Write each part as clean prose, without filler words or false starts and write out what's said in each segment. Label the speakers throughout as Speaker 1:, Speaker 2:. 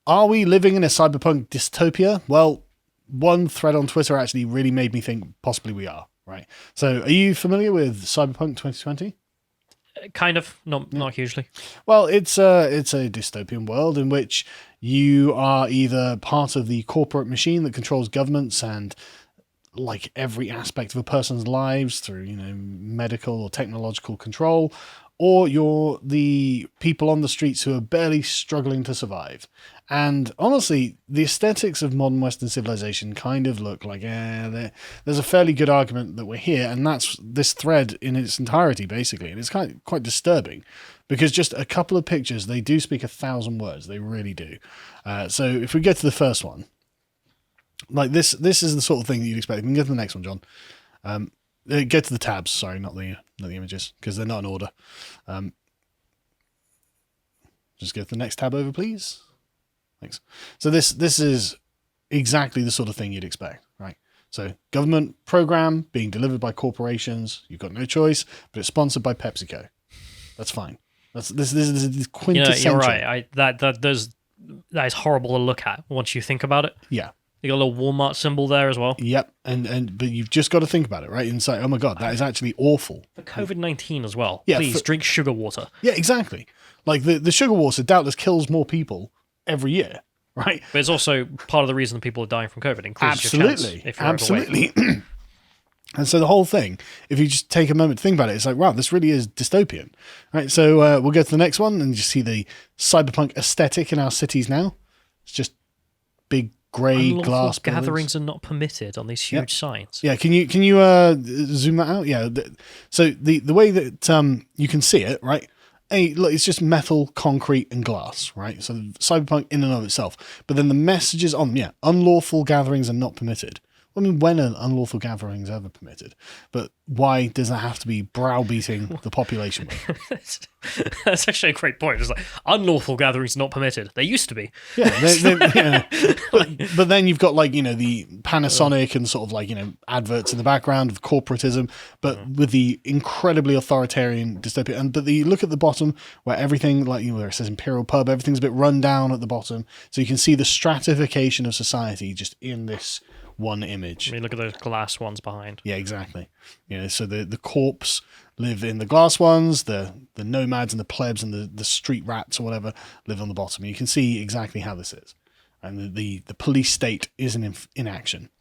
Speaker 1: are we living in a cyberpunk dystopia? Well, one thread on Twitter actually really made me think possibly we are, right? So are you familiar with Cyberpunk 2020?
Speaker 2: Kind of, not hugely.
Speaker 1: Well, it's a dystopian world in which you are either part of the corporate machine that controls governments and like every aspect of a person's lives through, medical or technological control, or you're the people on the streets who are barely struggling to survive. And honestly, the aesthetics of modern Western civilization kind of look like, there's a fairly good argument that we're here, and that's this thread in its entirety, basically. And it's quite disturbing, because just a couple of pictures, they do speak 1,000 words. They really do. So if we get to the first one, like this is the sort of thing that you'd expect. We can go to the next one, John. Go to the tabs, sorry, not the images, because they're not in order. Just go to the next tab over, please. Thanks. So this is exactly the sort of thing you'd expect, right? So government program being delivered by corporations. You've got no choice, but it's sponsored by PepsiCo. That's fine. This is quintessential.
Speaker 2: You're right. That is horrible to look at once you think about it.
Speaker 1: Yeah.
Speaker 2: You got a little Walmart symbol there as well.
Speaker 1: Yep, but you've just got to think about it, right? And say, oh my god, that is actually awful.
Speaker 2: For COVID-19 as well.
Speaker 1: Yeah,
Speaker 2: please drink sugar water.
Speaker 1: Yeah, exactly. Like the sugar water doubtless kills more people every year, right?
Speaker 2: But it's also part of the reason that people are dying from COVID. Increases
Speaker 1: Absolutely,
Speaker 2: your chance if you're
Speaker 1: absolutely. And so the whole thing, if you just take a moment to think about it, it's like, wow, this really is dystopian, right? So we'll go to the next one and just see the cyberpunk aesthetic in our cities now. It's just big grey glass
Speaker 2: gatherings are not permitted on these huge signs.
Speaker 1: Yeah, can you zoom that out? Yeah. So the way that you can see it, right? Look, it's just metal, concrete, and glass, right? So cyberpunk in and of itself. But then the messages on, unlawful gatherings are not permitted. I mean, when are unlawful gatherings ever permitted? But why does that have to be browbeating the population?
Speaker 2: That's actually a great point. It's like, unlawful gatherings not permitted. They used to be.
Speaker 1: Yeah. But then you've got the Panasonic and sort of adverts in the background of corporatism, but with the incredibly authoritarian dystopia. But you look at the bottom where everything, where it says Imperial Pub, everything's a bit run down at the bottom. So you can see the stratification of society just in this one image.
Speaker 2: I mean, look at those glass ones behind.
Speaker 1: Yeah, exactly. So the corpse live in the glass ones, the nomads and the plebs and the street rats or whatever live on the bottom. You can see exactly how this is. And the police state is in action.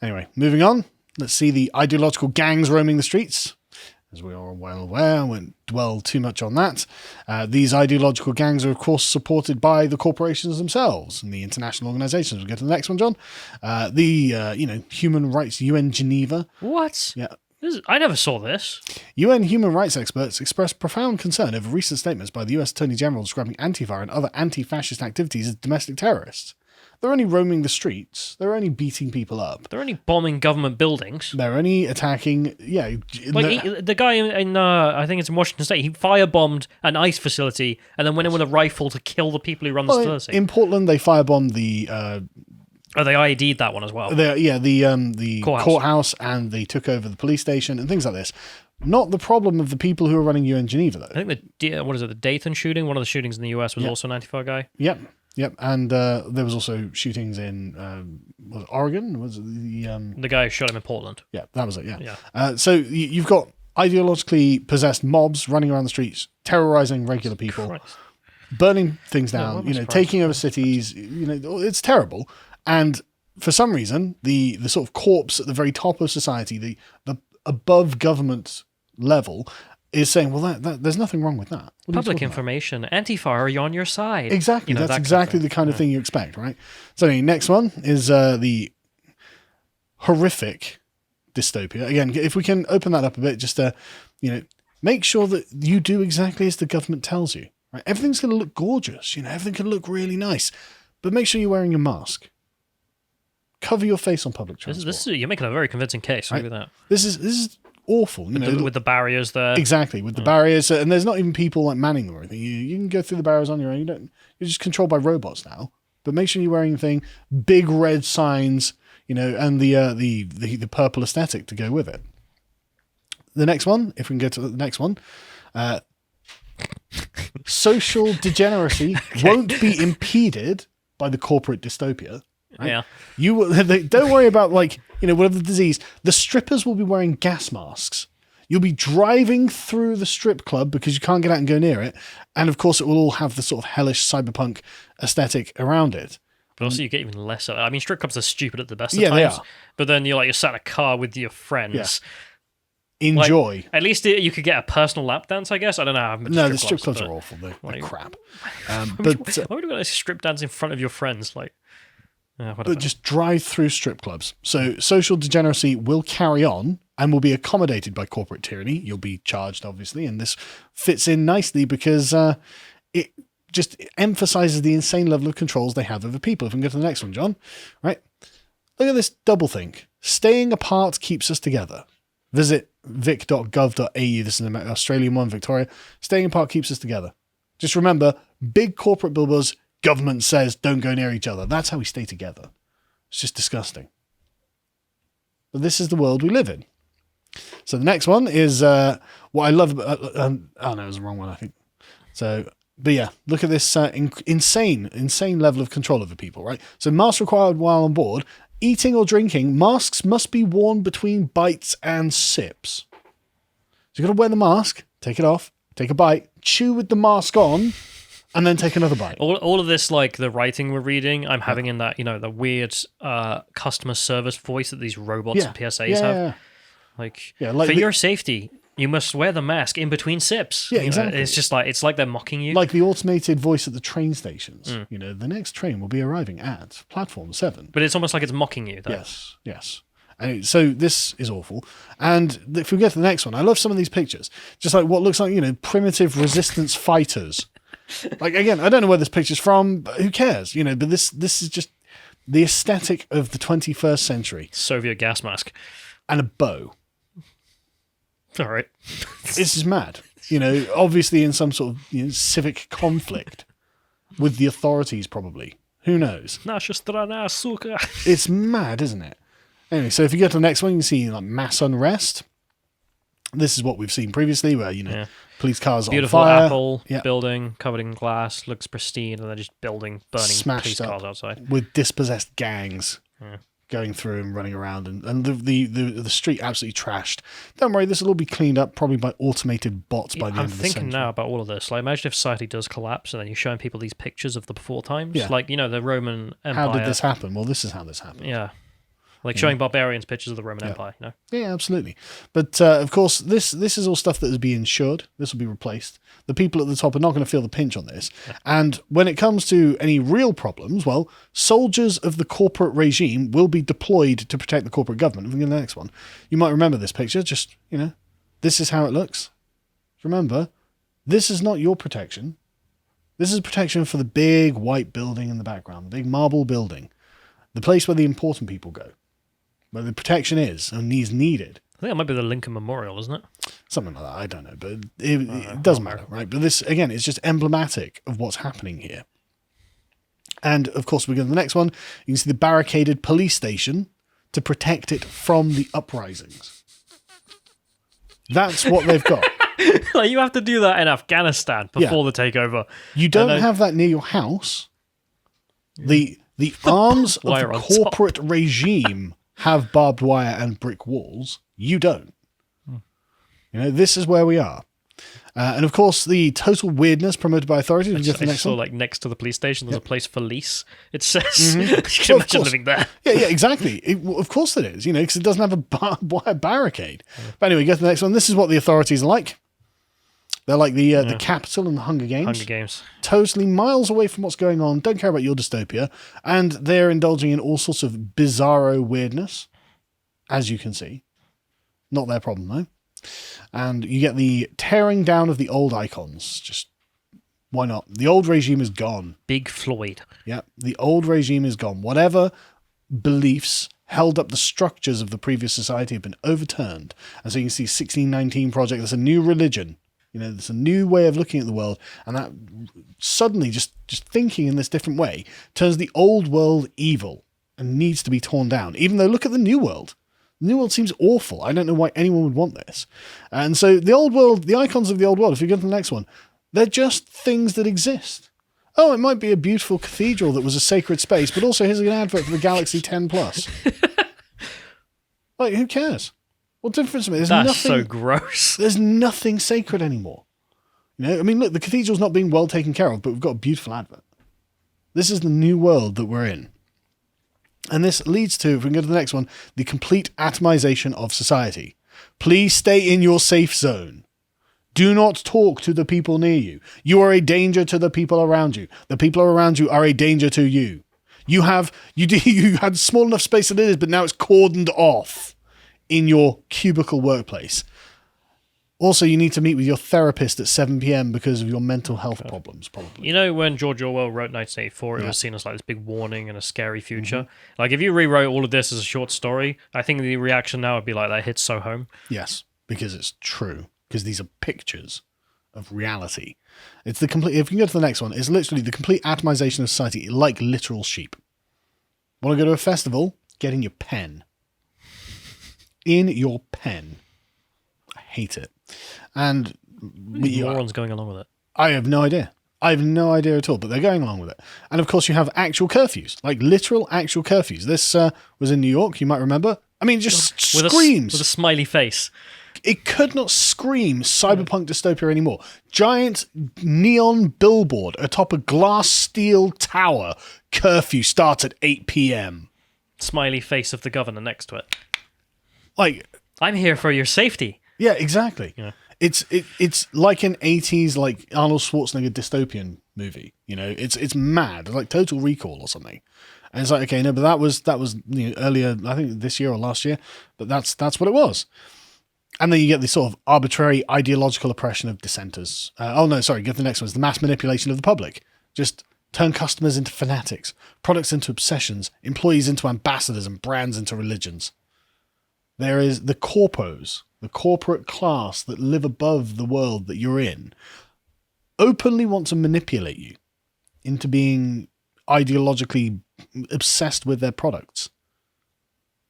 Speaker 1: Anyway, moving on. Let's see the ideological gangs roaming the streets. As we are well aware, I won't dwell too much on that. These ideological gangs are, of course, supported by the corporations themselves and the international organizations. We'll go to the next one, John. Human rights, UN Geneva.
Speaker 2: What?
Speaker 1: Yeah.
Speaker 2: I never saw this.
Speaker 1: UN human rights experts expressed profound concern over recent statements by the US Attorney General describing Antifa and other anti-fascist activities as domestic terrorists. They're only roaming the streets. They're only beating people up.
Speaker 2: They're only bombing government buildings.
Speaker 1: They're only attacking,
Speaker 2: the guy in I think it's in Washington State, he firebombed an ICE facility and then went in with a rifle to kill the people who run the facility.
Speaker 1: In Portland, they firebombed the...
Speaker 2: they IED'd that one as well.
Speaker 1: The courthouse, and they took over the police station and things like this. Not the problem of the people who are running UN Geneva, though.
Speaker 2: I think the Dayton shooting, one of the shootings in the US was also an Antifa guy.
Speaker 1: Yep, and there was also shootings in was it Oregon? Was it
Speaker 2: the guy who shot him in Portland?
Speaker 1: Yeah, that was it. Yeah. So you've got ideologically possessed mobs running around the streets, terrorizing regular people, burning things down. Taking over cities. It's terrible. And for some reason, the sort of corpse at the very top of society, the above government level, is saying, well, that there's nothing wrong with that.
Speaker 2: Public information. Antifa, are you on your side?
Speaker 1: Exactly. That's exactly the kind of thing you expect, right? So next one is the Horrific Dystopia. Again, if we can open that up a bit, just to, make sure that you do exactly as the government tells you. Right? Everything's going to look gorgeous. Everything can look really nice. But make sure you're wearing your mask. Cover your face on public transport.
Speaker 2: You're making a very convincing case. Right? Look at that.
Speaker 1: This is awful.
Speaker 2: With the barriers there.
Speaker 1: Exactly, with the barriers. And there's not even people manning them or anything. You can go through the barriers on your own. You're just controlled by robots now. But make sure you're wearing anything, big red signs, and the purple aesthetic to go with it. The next one, if we can go to the next one, social degeneracy won't be impeded by the corporate dystopia. Right?
Speaker 2: Yeah.
Speaker 1: Don't worry about whatever the disease. The strippers will be wearing gas masks. You'll be driving through the strip club because you can't get out and go near it. And of course, it will all have the sort of hellish cyberpunk aesthetic around it.
Speaker 2: But also, you get even less of it. I mean, strip clubs are stupid at the best of
Speaker 1: Yeah,
Speaker 2: times.
Speaker 1: they are.
Speaker 2: But then you're sat in a car with your friends.
Speaker 1: Yeah. Enjoy.
Speaker 2: At least you could get a personal lap dance, I guess. I don't know how much
Speaker 1: No, the strip clubs are awful. They're crap. But
Speaker 2: why would you go to strip dance in front of your friends?
Speaker 1: But just drive through strip clubs. So social degeneracy will carry on and will be accommodated by corporate tyranny. You'll be charged, obviously, and this fits in nicely because it just emphasizes the insane level of controls they have over people. If we can go to the next one, John. Right? Look at this doublethink. Staying apart keeps us together. Visit vic.gov.au. This is an Australian one, Victoria. Staying apart keeps us together. Just remember, big corporate billboards, government says don't go near each other. That's how we stay together. It's just disgusting. But this is the world we live in. So the next one is what I love about... oh, no, it was the wrong one, I think. So, but yeah, look at this insane level of control over people, right? So masks required while on board. Eating or drinking, masks must be worn between bites and sips. So you've got to wear the mask, take it off, take a bite, chew with the mask on, and then take another bite.
Speaker 2: All of this, like the writing we're reading, I'm having in that, the weird customer service voice that these robots and PSAs have. For your safety, you must wear the mask in between sips.
Speaker 1: Yeah, exactly.
Speaker 2: It's just it's like they're mocking you.
Speaker 1: Like the automated voice at the train stations. The next train will be arriving at platform 7.
Speaker 2: But it's almost like it's mocking you, though.
Speaker 1: Yes. And so this is awful. And if we get to the next one, I love some of these pictures. Just like what looks like, primitive resistance fighters. Again, I don't know where this picture's from, but who cares? But this is just the aesthetic of the 21st century.
Speaker 2: Soviet gas mask.
Speaker 1: And a bow.
Speaker 2: All right.
Speaker 1: This is mad. Obviously in some sort of civic conflict with the authorities, probably. Who knows?
Speaker 2: Nasha strana, suka.
Speaker 1: It's mad, isn't it? Anyway, so if you go to the next one, you can see mass unrest. This is what we've seen previously, where police cars
Speaker 2: beautiful
Speaker 1: on fire.
Speaker 2: Apple building covered in glass, looks pristine, and then just burning
Speaker 1: smashed
Speaker 2: police cars outside
Speaker 1: with dispossessed gangs going through and running around, and the street absolutely trashed. Don't worry, this will all be cleaned up probably by automated bots by the end of the century.
Speaker 2: I'm thinking now about all of this. Imagine if society does collapse, and then you're showing people these pictures of the before times, the Roman Empire.
Speaker 1: How did this happen? Well, this is how this happened.
Speaker 2: Yeah. Showing barbarians pictures of the Roman Empire,
Speaker 1: Yeah, absolutely. But of course, this is all stuff that is being insured. This will be replaced. The people at the top are not going to feel the pinch on this. And when it comes to any real problems, well, soldiers of the corporate regime will be deployed to protect the corporate government. If we go to the next one, you might remember this picture. Just, this is how it looks. Remember, this is not your protection. This is protection for the big white building in the background, the big marble building, the place where the important people go. Where the protection is and is needed.
Speaker 2: I think it might be the Lincoln Memorial, isn't it?
Speaker 1: Something like that, I don't know. But it doesn't matter, right? But this, again, is just emblematic of what's happening here. And, of course, we go to the next one. You can see the barricaded police station to protect it from the uprisings. That's what they've got.
Speaker 2: You have to do that in Afghanistan before the takeover.
Speaker 1: You don't have that near your house. The arms of the corporate regime have barbed wire and brick walls. You don't. This is where we are. And of course, the total weirdness promoted by authorities. We go to the next one.
Speaker 2: Next to the police station, there's a place for lease. It says, you can imagine living there.
Speaker 1: Yeah, exactly. Of course it is, because it doesn't have a barbed wire barricade. But anyway, go to the next one. This is what the authorities are like. They're like the Capitol and the Hunger Games.
Speaker 2: Hunger Games.
Speaker 1: Totally miles away from what's going on. Don't care about your dystopia. And they're indulging in all sorts of bizarro weirdness, as you can see. Not their problem, though. And you get the tearing down of the old icons. Just, why not? The old regime is gone.
Speaker 2: Big Floyd.
Speaker 1: Yeah, the old regime is gone. Whatever beliefs held up the structures of the previous society have been overturned. And so you can see 1619 Project. There's a new religion. There's a new way of looking at the world, and that suddenly just thinking in this different way turns the old world evil and needs to be torn down. Even though, look at the new world. The new world seems awful. I don't know why anyone would want this. And so the old world, the icons of the old world, if you go to the next one, they're just things that exist. oh, it might be a beautiful cathedral that was a sacred space, but also here's an advert for the Galaxy 10 Plus. Like, who cares? What difference makes?
Speaker 2: That's so gross.
Speaker 1: There's nothing sacred anymore. I mean, look, the cathedral's not being well taken care of, but we've got a beautiful advert. This is the new world that we're in. And this leads to, if we can go to the next one, the complete atomization of society. Please stay in your safe zone. Do not talk to the people near you. You are a danger to the people around you. The people around you are a danger to you. You had small enough space as it is, but now it's cordoned off in your cubicle workplace. Also, you need to meet with your therapist at 7 p.m. because of your mental health problems, probably.
Speaker 2: You know, when George Orwell wrote 1984, it was seen as like this big warning and a scary future. Mm-hmm. Like, if you rewrote all of this as a short story, I think the reaction now would be like, that hits so home.
Speaker 1: Yes, because it's true. Because these are pictures of reality. It's the complete. If you can go to the next one, it's literally the complete atomization of society, like literal sheep. Want to go to a festival? Get in your pen. In your pen. I hate it. And
Speaker 2: morons going along with it.
Speaker 1: I have no idea. I have no idea at all, but they're going along with it. And of course, you have actual curfews, like literal actual curfews. This was in New York, you might remember. I mean, just screams.
Speaker 2: With a smiley face.
Speaker 1: It could not scream Cyberpunk Dystopia anymore. Giant neon billboard atop a glass steel tower. Curfew starts at 8 p.m.
Speaker 2: Smiley face of the governor next to it.
Speaker 1: Like,
Speaker 2: I'm here for your safety.
Speaker 1: Yeah, exactly.
Speaker 2: Yeah.
Speaker 1: It's like an 80s like Arnold Schwarzenegger dystopian movie. It's mad. It's like Total Recall or something. And it's like, okay, no, but that was earlier, I think this year or last year, but that's what it was. And then you get this sort of arbitrary ideological oppression of dissenters. Get the next one. It's the mass manipulation of the public. Just turn customers into fanatics, products into obsessions, employees into ambassadors, and brands into religions. There is the corpos, the corporate class that live above the world that you're in, openly want to manipulate you into being ideologically obsessed with their products.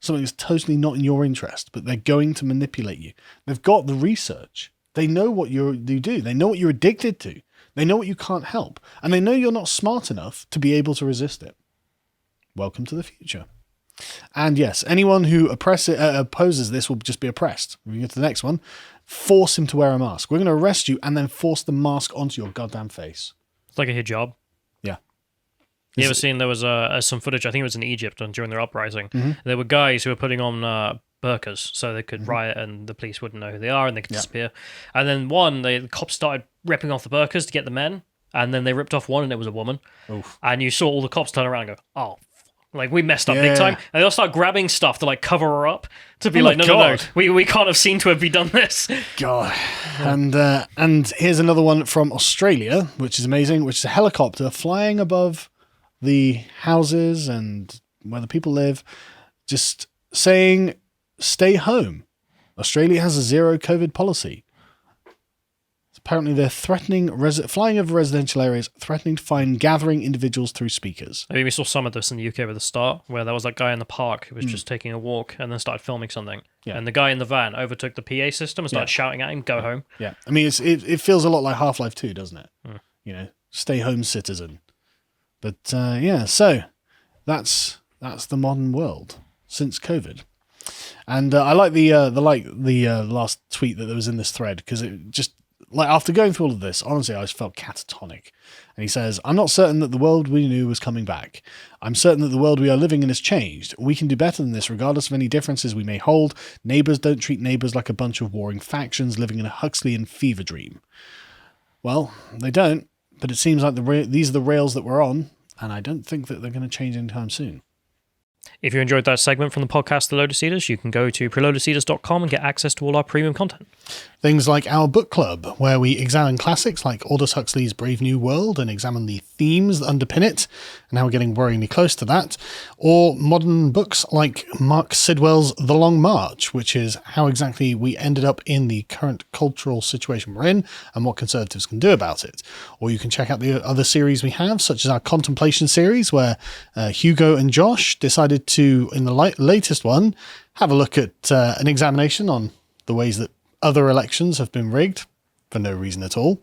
Speaker 1: Something that's totally not in your interest, but they're going to manipulate you. They've got the research. They know what you do. They know what you're addicted to. They know what you can't help. And they know you're not smart enough to be able to resist it. Welcome to the future. And yes, anyone who opposes this will just be oppressed. We get to the next one. Force him to wear a mask. We're going to arrest you and then force the mask onto your goddamn face.
Speaker 2: It's like a hijab.
Speaker 1: Yeah.
Speaker 2: You ever seen there was some footage, I think it was in Egypt during the uprising.
Speaker 1: Mm-hmm.
Speaker 2: There were guys who were putting on burqas so they could riot and the police wouldn't know who they are and they could disappear. And then the cops started ripping off the burqas to get the men, and then they ripped off one and it was a woman.
Speaker 1: Oof. And
Speaker 2: you saw all the cops turn around and go, oh, like, we messed up big time. And they all start grabbing stuff to, like, cover her up. To be no. We can't have seen to have done this.
Speaker 1: God. And here's another one from Australia, which is amazing, which is a helicopter flying above the houses and where the people live, just saying, stay home. Australia has a zero COVID policy. Apparently, they're threatening flying over residential areas, threatening to fine gathering individuals through speakers.
Speaker 2: I mean, we saw some of this in the UK at the start, where there was that guy in the park who was just taking a walk and then started filming something. Yeah. And the guy in the van overtook the PA system and started shouting at him, "Go home."
Speaker 1: Yeah, I mean, it feels a lot like Half-Life 2, doesn't it? Stay home, citizen. But so that's the modern world since COVID. And I like the last tweet that was in this thread, because it just. Like, after going through all of this, honestly, I just felt catatonic. And he says, I'm not certain that the world we knew was coming back. I'm certain that the world we are living in has changed. We can do better than this, regardless of any differences we may hold. Neighbours don't treat neighbours like a bunch of warring factions living in a Huxleyan fever dream. Well, they don't, but it seems like these are the rails that we're on, and I don't think that they're going to change anytime soon.
Speaker 2: If you enjoyed that segment from the podcast, The Lotus Eaters, you can go to prelotuseaters.com and get access to all our premium content.
Speaker 1: Things like our book club, where we examine classics like Aldous Huxley's Brave New World and examine the themes that underpin it, and how we're getting worryingly close to that, or modern books like Mark Sidwell's The Long March, which is how exactly we ended up in the current cultural situation we're in and what conservatives can do about it. Or you can check out the other series we have, such as our Contemplation series, where Hugo and Josh decided to, in the latest one, have a look at an examination on the ways that other elections have been rigged. for no reason at all.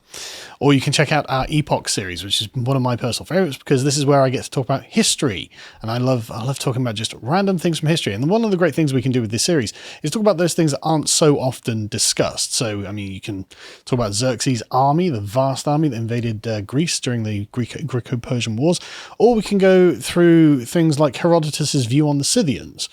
Speaker 1: Or you can check out our Epoch series, which is one of my personal favorites because this is where I get to talk about history. And I love talking about just random things from history. And one of the great things we can do with this series is talk about those things that aren't so often discussed. So, I mean, you can talk about Xerxes' army, the vast army that invaded Greece during the Greco-Persian Wars. Or we can go through things like Herodotus' view on the Scythians.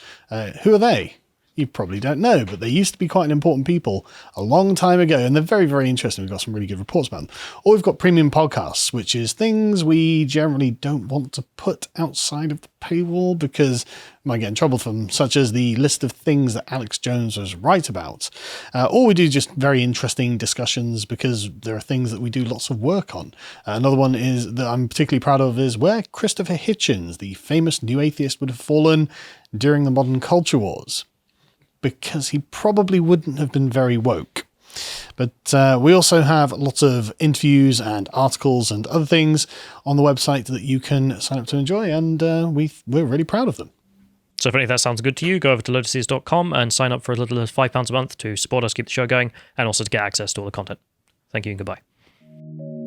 Speaker 1: Who are they? You probably don't know, but they used to be quite an important people a long time ago, and they're very, very interesting. We've got some really good reports about them. Or we've got premium podcasts, which is things we generally don't want to put outside of the paywall because we might get in trouble for them, such as the list of things that Alex Jones was right about. Or we do just very interesting discussions because there are things that we do lots of work on. Another one is that I'm particularly proud of is where Christopher Hitchens, the famous new atheist, would have fallen during the modern culture wars, because he probably wouldn't have been very woke. But we also have lots of interviews and articles and other things on the website that you can sign up to enjoy, and we're really proud of them.
Speaker 2: So if any of that sounds good to you, go over to lotuses.com and sign up for as little as £5 a month to support us, keep the show going, and also to get access to all the content. Thank you and goodbye.